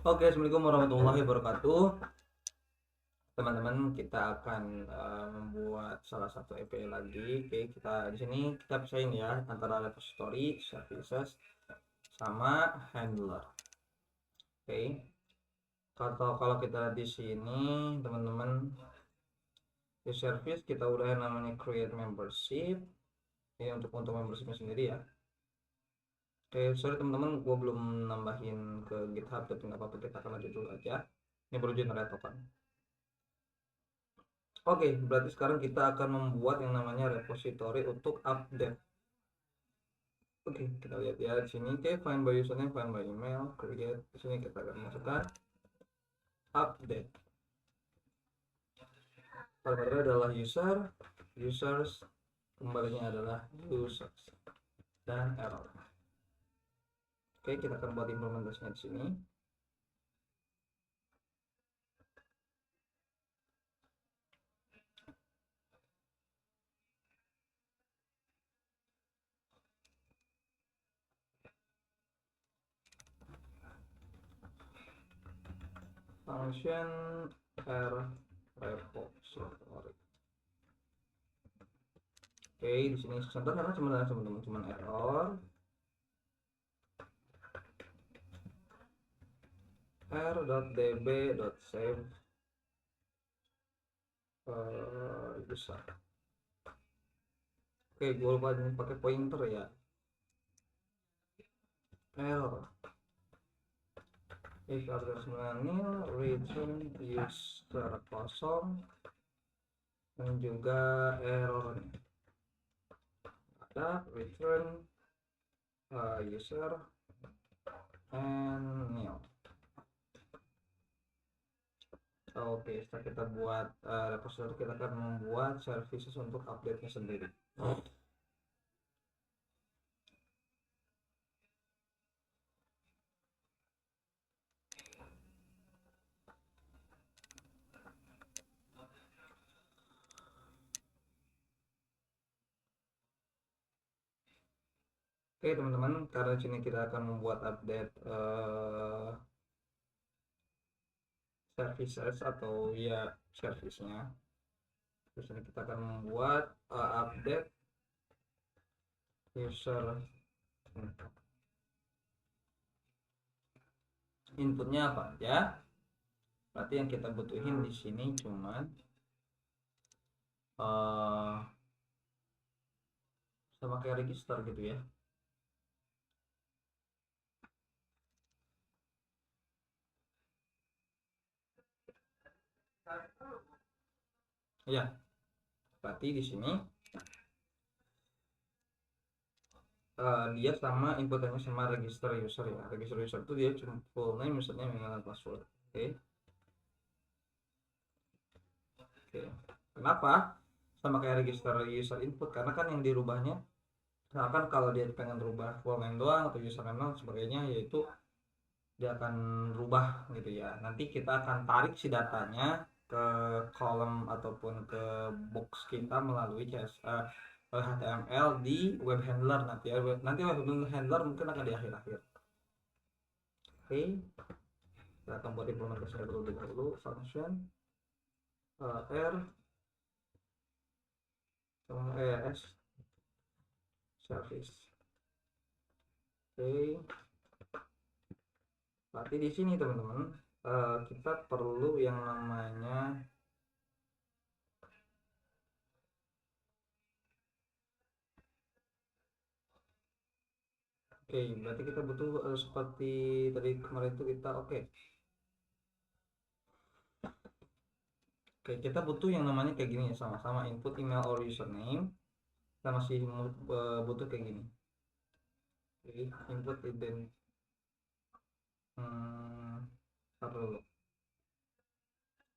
Oke, assalamualaikum warahmatullahi wabarakatuh. Teman-teman, kita akan membuat salah satu API lagi. Oke, kita di sini kita pisahin ya antara repository, services, sama handler. Oke, kalau kita lihat di sini, teman-teman, di service kita udah yang namanya create membership. Ini untuk membershipnya sendiri ya. Oke, sorry teman-teman, gua belum nambahin ke GitHub, tapi nggak apa-apa, kita akan lanjut dulu aja. Ini baru generate token. Oke, berarti sekarang kita akan membuat yang namanya repository untuk update. Oke, kita lihat ya di sini. Oke, find by username, find by email, create. Di sini kita akan masukkan update. Parameter adalah users, kembalinya adalah users, dan error. Oke, kita akan buat implementasinya di sini. Function repository. Oke, di sini sederhana sebenarnya teman-teman, cuma error r.db.save user. Oke, gue lupa pakai pointer ya. Error if addressnya nil, return user kosong, dan juga error ada return user and nil. Oke, setelah kita buat repository, kita akan membuat services untuk update-nya sendiri. Oke teman-teman, karena di sini kita akan membuat update services atau ya servicenya. Terus ini kita akan membuat update user inputnya apa ya. Berarti yang kita butuhin di sini cuman sama kayak register gitu ya. Ya, berarti di sini dia sama inputannya sama register user ya. Register user itu dia cuma full name, username, email, dan password. Oke. Oke. Kenapa sama kayak register user input? Karena kan yang dirubahnya, misalkan kalau dia pengen rubah full name doang atau username dan sebagainya, yaitu dia akan rubah gitu ya. Nanti kita akan tarik si datanya ke kolom ataupun ke box kita melalui HTML di web handler nanti ya. Nanti web handler mungkin akan di akhir-akhir. Oke, kita akan buat implementasinya dulu. Function r s service. Oke, berarti di sini teman-teman kita perlu yang namanya oke, berarti kita butuh seperti tadi kemarin itu kita oke, kita butuh yang namanya kayak gini ya, sama-sama input email or username. Kita masih butuh kayak gini. Oke, input ident dulu.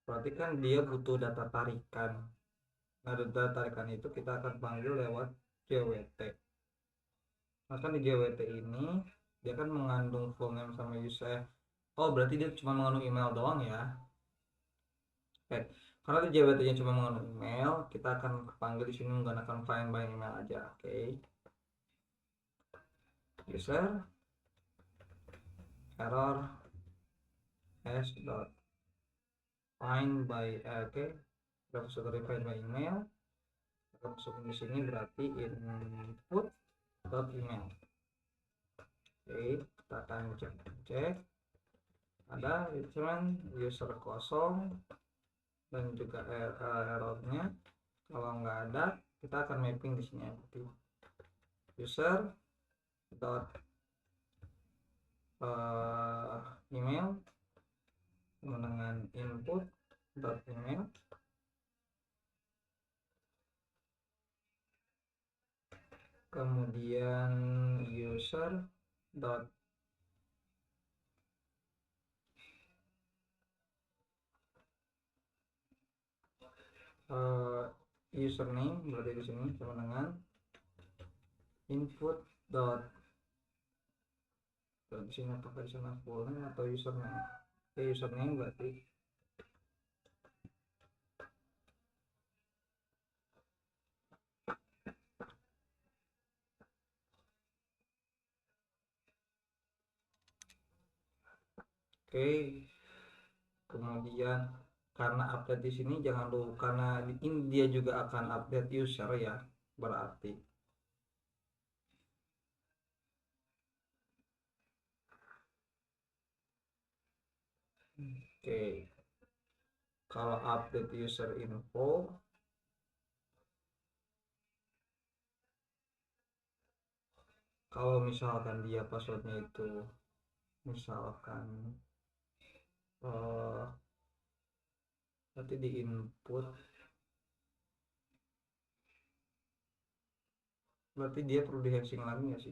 Berarti kan dia butuh data tarikan. Nah, data tarikan itu kita akan panggil lewat JWT. Nah, kan di JWT ini dia kan mengandung full name sama user. Oh, berarti dia cuma mengandung email doang ya. Oke, karena di JWT-nya cuma mengandung email, kita akan panggil di sini menggunakan find by email aja. Oke. User error s dot find by repository find by email. Kita masukin di sini berarti input dot email. Oke, kita akan cek ada cuman user kosong dan juga errornya. Kalau nggak ada, kita akan mapping di sini berarti user dot email dengan input dot email, kemudian user dot username berarti di sini sama dengan input dot di sini apakah di sana full name atau username. Oke, username berarti oke. Kemudian karena update di sini jangan lupa, karena ini dia juga akan update user ya, berarti oke, kalau update user info kalau misalkan dia passwordnya itu misalkan nanti di input berarti dia perlu di hashing lagi nggak sih?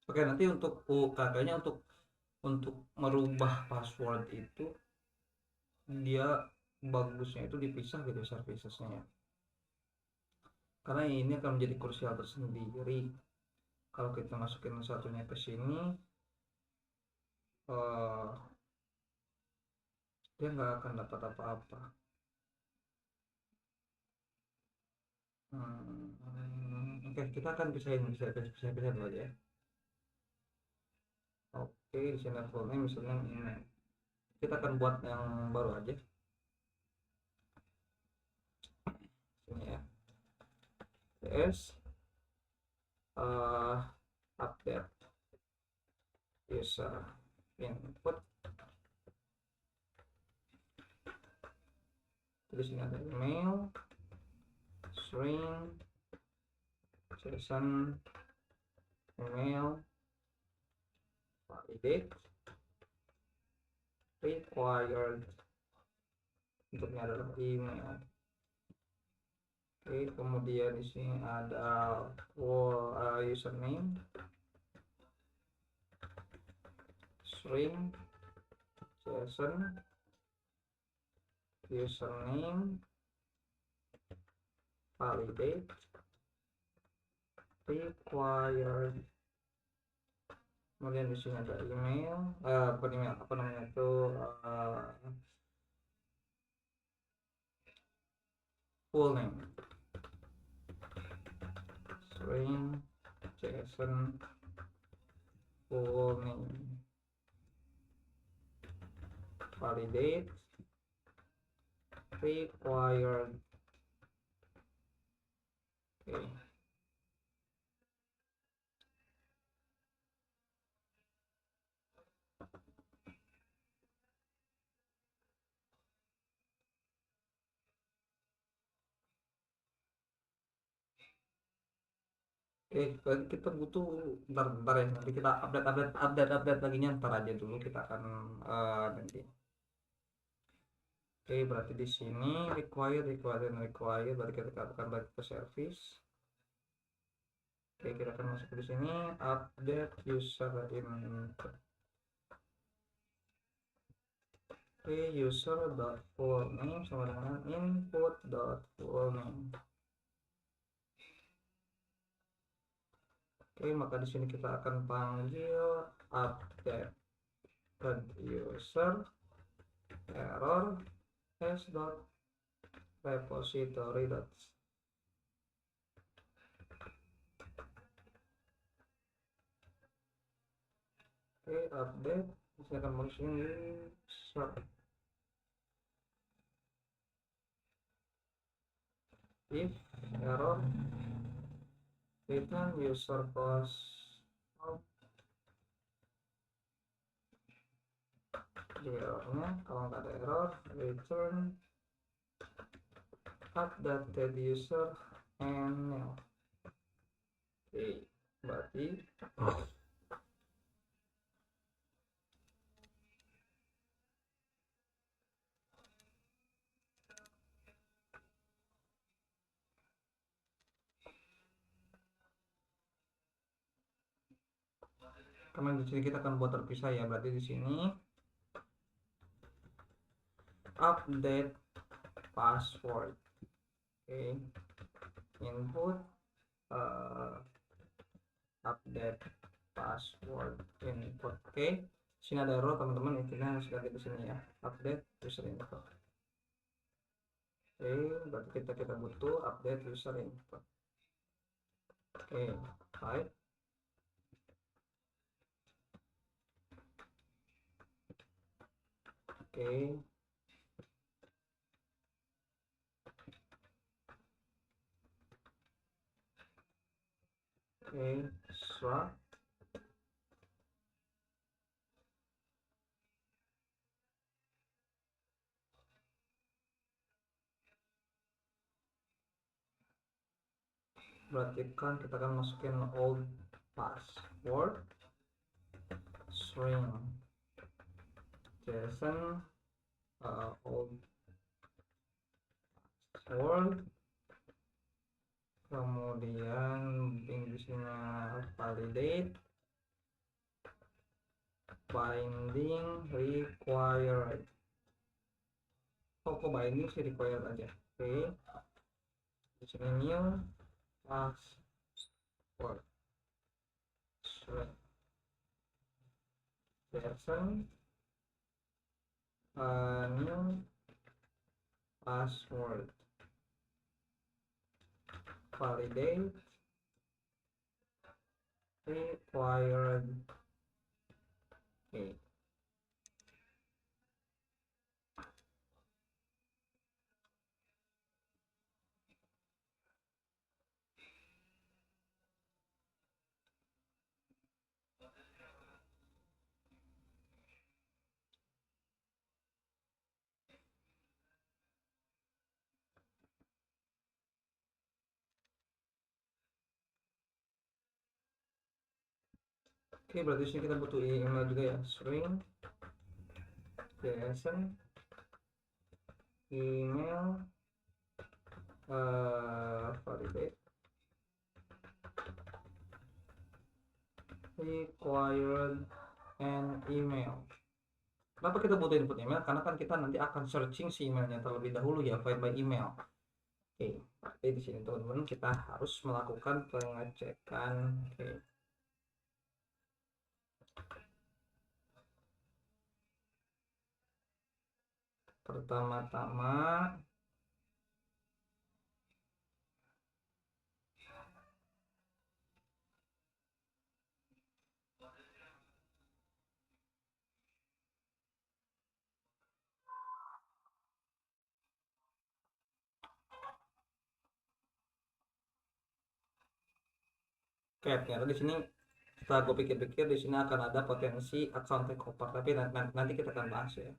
Oke, nanti untuk kakaknya untuk merubah password itu dia bagusnya itu dipisah gitu servicesnya ya, karena ini akan menjadi krusial tersendiri. Kalau kita masukin satunya ke sini dia nggak akan dapat apa-apa. Oke, kita akan pisahin dulu aja ya. Oke, di sini full name misalnya ini, kita akan buat yang baru aja sini ya, cs update user input. Di sini ada email string json email validate required, bentuknya adalah email. Oke, kemudian di sini ada username string json username validate required. Kemudian di sini ada email, bukan email, apa namanya itu, full name string json full name validate required. Oke. Kita butuh bentar ya, nanti kita update lagi nya, ntar aja dulu kita akan nanti. Oke, berarti di sini required berarti kita akan balik ke service. Oke, kita akan masuk di sini update user input. Oke, user dot full name sama dengan input dot full name. Oke, maka di sini kita akan panggil update user error s dot repository dot Update misalkan machine user if error return user cost di errornya. Kalau nggak ada error return updated user and nil. Oke, berarti karena di sini kita akan buat terpisah ya, berarti di sini update password. Oke, input update password input. Oke, sini ada error teman-teman, intinya harus ganti di sini ya, update user input. Oke, berarti kita butuh update user input. Oke, baik. Oke, swap berarti kan kita akan masukin old password string JSON old password, kemudian bimbingnya validate binding required. Kok binding sih required aja. Oke, di sini new password string JSON new password validate required. Oke, berarti sini kita butuh email juga ya, string JSON email validate required and email. Kenapa kita butuh input email? Karena kan kita nanti akan searching si emailnya terlebih dahulu ya, find by email. Oke, berarti di sini teman-teman kita harus melakukan pengecekan. Oke. Pertama-tama ternyata di sini setelah gue pikir-pikir di sini akan ada potensi account takeover, tapi nanti kita akan bahas ya.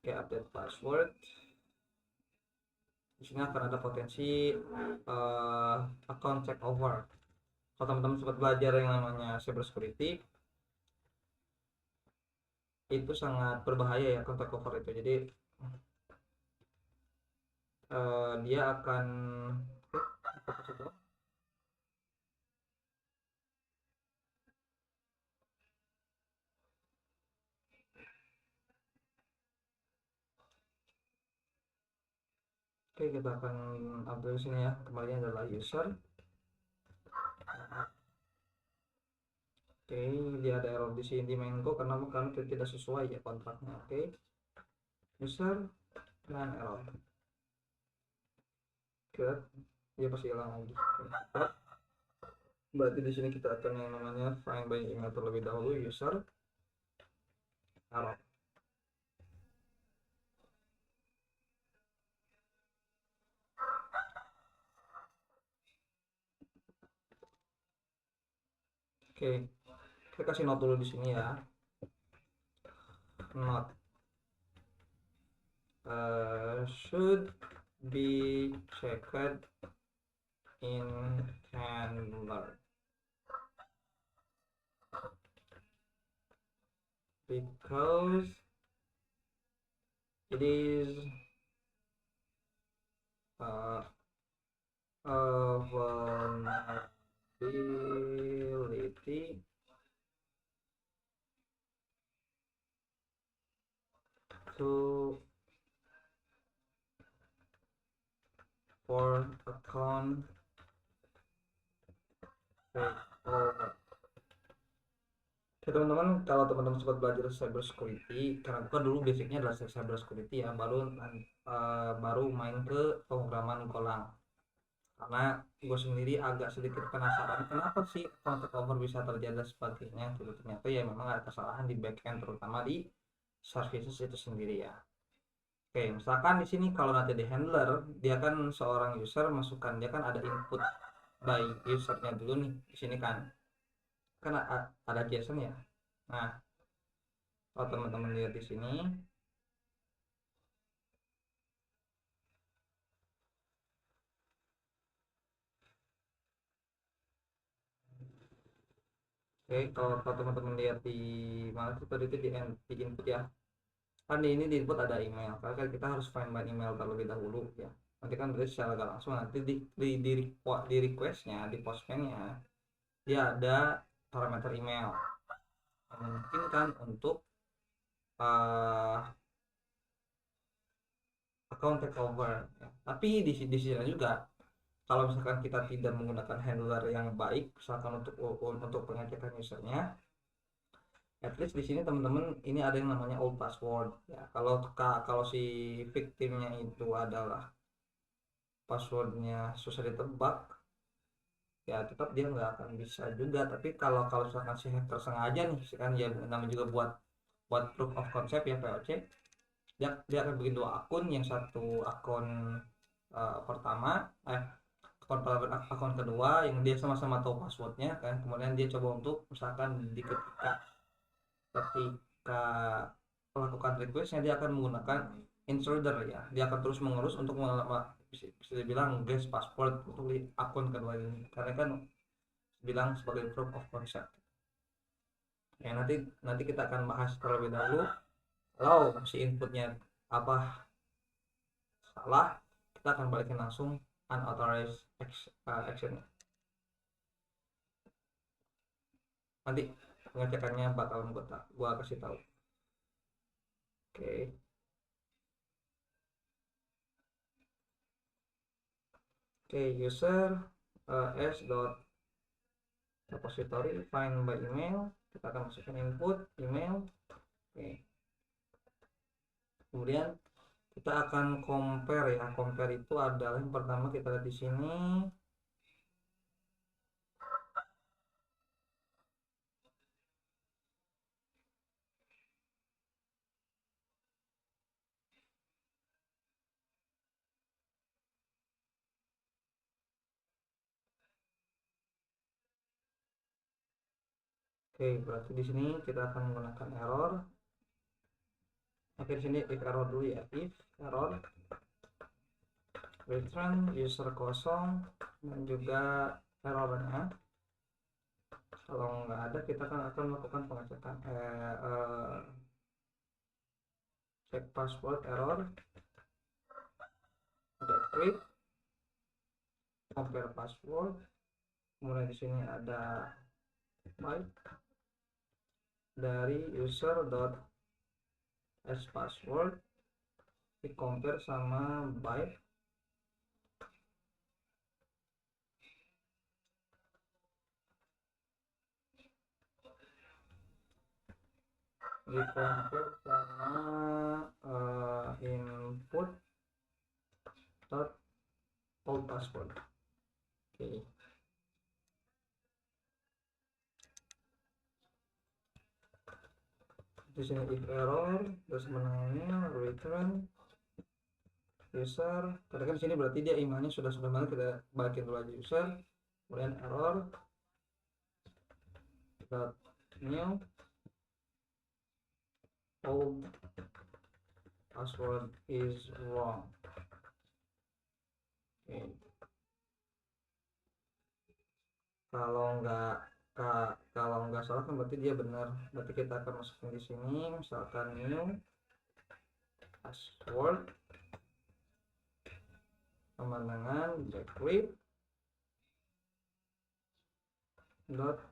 Oke, update password. Di sini akan ada potensi account takeover. Kalau teman-teman sempat belajar yang namanya cyber security, itu sangat berbahaya ya account takeover itu. Jadi dia akan Oke, kita akan update sini ya. Kembali adalah user. Oke, dia ada error di sini di Menko karena tidak sesuai ya kontraknya. Oke, user dan error. Oke, dia pasti hilang lagi. Oke, Berarti di sini kita akan yang namanya find by email terlebih dahulu, user error. Oke, kita kasih note dulu di sini ya. Note should be checked in handler because it is uh, a vulnerability to for account takeover. Oke teman-teman, kalau teman-teman sempat belajar cyber security, karena aku kan dulu basicnya adalah cyber security ya, baru main ke pemrograman Golang. Karena gue sendiri agak sedikit penasaran kenapa sih account takeover bisa terjadi dan sebagainya. Jadi ternyata ya memang ada kesalahan di backend, terutama di services itu sendiri ya. Oke, misalkan di sini kalau nanti di handler, dia kan seorang user masukkan, dia kan ada input by usernya dulu nih di sini kan ada JSON ya. Nah, kalau teman-teman lihat di sini, oke, kalau teman-teman lihat di mana tuh tadi itu di input ya, kan di ini di input ada email, karena kan kita harus find by email terlebih dahulu ya. Nanti kan berarti secara gak langsung nanti di requestnya, di postmannya, dia ada parameter email yang memungkinkan untuk uh, account takeover ya. Tapi di sisi lain juga, kalau misalkan kita tidak menggunakan handler yang baik, misalkan untuk pengecekan usernya, at least di sini teman-teman ini ada yang namanya old password ya. Kalau si victimnya itu adalah passwordnya susah ditebak, ya tetap dia nggak akan bisa juga. Tapi kalau kalau misalkan si hacker sengaja nih, kan ya namanya juga buat buat proof of concept ya, POC, dia akan bikin dua akun, yang satu akun pertama, akun kedua yang dia sama-sama tahu passwordnya kan, kemudian dia coba untuk misalkan ketika melakukan requestnya, dia akan menggunakan intruder ya, dia akan terus mengurus untuk bisa dibilang guess password untuk di akun kedua ini, karena kan bilang sebagai proof of concept ya. Nanti nanti kita akan bahas terlebih dahulu kalau si inputnya apa salah, kita akan balikin langsung unauthorized action. Nanti pengecekannya bakalan gua kasih tahu. Oke. Oke, user s dot repository find by email, kita akan masukkan input email. Oke, kemudian kita akan compare ya. Compare itu adalah yang pertama kita lihat di sini. Oke, berarti di sini kita akan menggunakan error. Oke, di sini if error dulu ya. If error return user kosong dan juga errornya. Kalau nggak ada, kita akan melakukan pengecekan check password error, decrypt, compare password. Kemudian di sini ada byte dari user dot as password, di compare sama byte di compare sama input dot old password. Oke, di sini if error, terus menangnya return user. Karena kan di sini berarti dia emailnya sudah banget, kita balikin dulu aja user, kemudian error dot new old password is wrong. Oke. Kalau nggak salah kan berarti dia benar, berarti kita akan masukin di sini misalkan new password sama dengan decrypt dot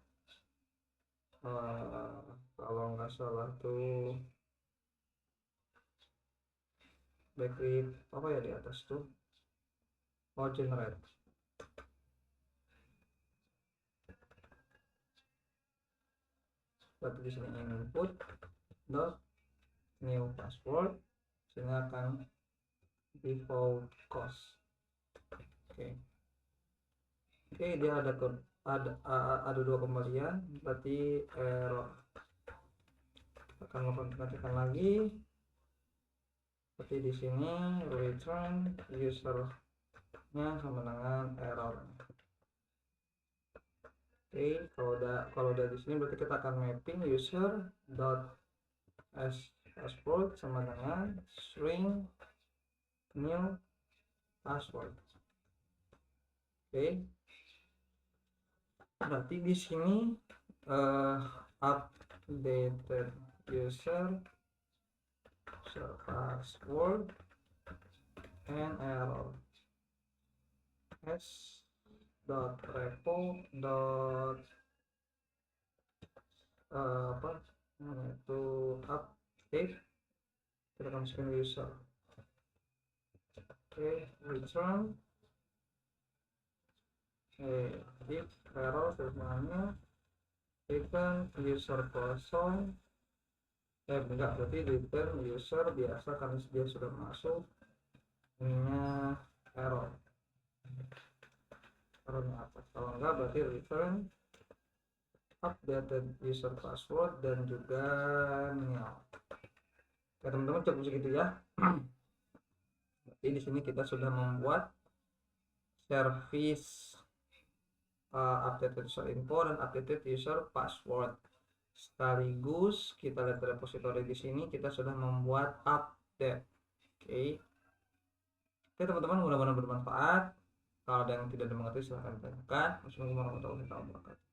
kalau nggak salah tuh decrypt apa ya di atas tuh, generate. Berarti di sini input dot new password, sini akan default cost. Oke, dia ada dua kembalian, berarti error. Akan melakukan lagi seperti di sini, return usernya sama dengan error. Oke, kalau udah di sini berarti kita akan mapping user dot as password sama dengan string new password. Oke, berarti di sini updated user password and error s dot repo dot itu update, kita akan masukin user. Oke, return if error semuanya return user kosong, enggak, berarti return user biasa karena dia sudah masuk, ininya error. Errornya apa? Kalau enggak berarti return updated user password dan juga nil. Oke teman-teman, cukup segitu ya. Berarti di sini kita sudah membuat service updated user info dan updated user password. Sekaligus kita lihat repository di sini kita sudah membuat update. Oke, teman-teman, mudah-mudahan bermanfaat. Kalau ada yang tidak dimengerti silahkan tanyakan. Wassalamualaikum warahmatullahi wabarakatuh.